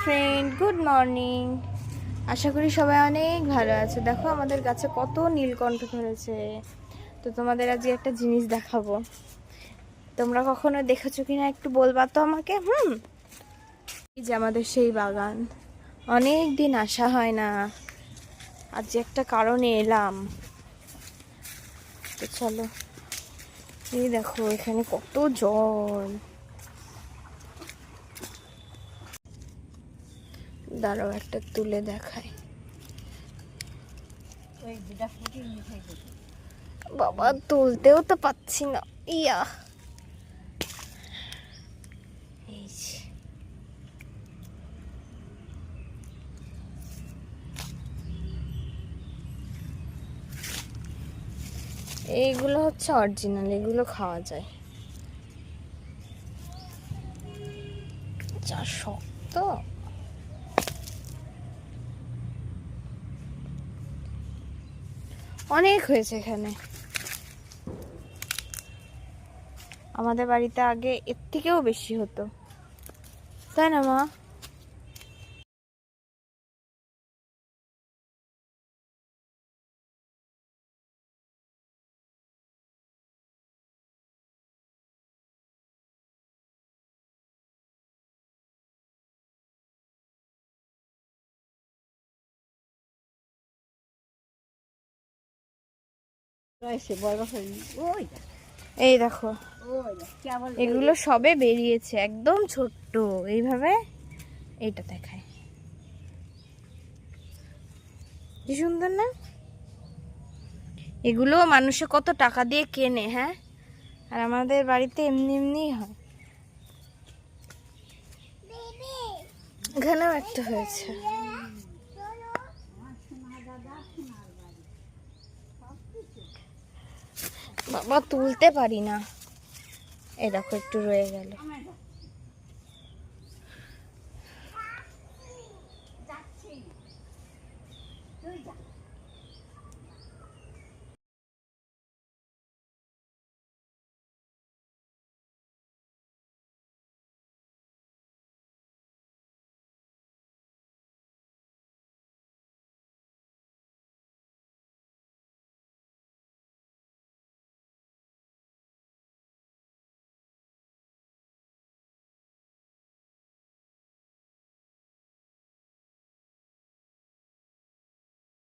Friend, good morning. আশা করি সবাই অনেক ভালো আছে। দেখো আমাদের গাছে কত নীলকণ্ঠ ধরেছে। তো তোমাদের আজকে একটা জিনিস দেখাবো, তোমরা কখনো দেখেছো কিনা একটু বলবা তো আমাকে। এই যে আমাদের সেই বাগান, অনেক দিন আসা হয় না, আজ যে একটা কারণে এলাম। তো চলো, এই দেখো এখানে কত জল। দাঁড়াও একটা তুলে দেখায়। বাবা তুলতেও তো পাচ্ছি না। ইয়া, এই যে এইগুলো হচ্ছে অরিজিনাল, এগুলো খাওয়া যায়। যা শক্ত। অনেক হয়েছে এখানে। আমাদের বাড়িতে আগে এর থেকেও বেশি হতো, তাই না মা? এই দেখো এগুলো সবে বেরিয়েছে, একদম ছোট্ট এইভাবে। এইটা দেখায়, কি সুন্দর না? এগুলো মানুষে কত টাকা দিয়ে কেনে, হ্যাঁ, আর আমাদের বাড়িতে এমনি এমনিই হয়। এখানেও একটা হয়েছে। বাবা তুলতে পারি না, এই দেখো একটু রয়ে গেল।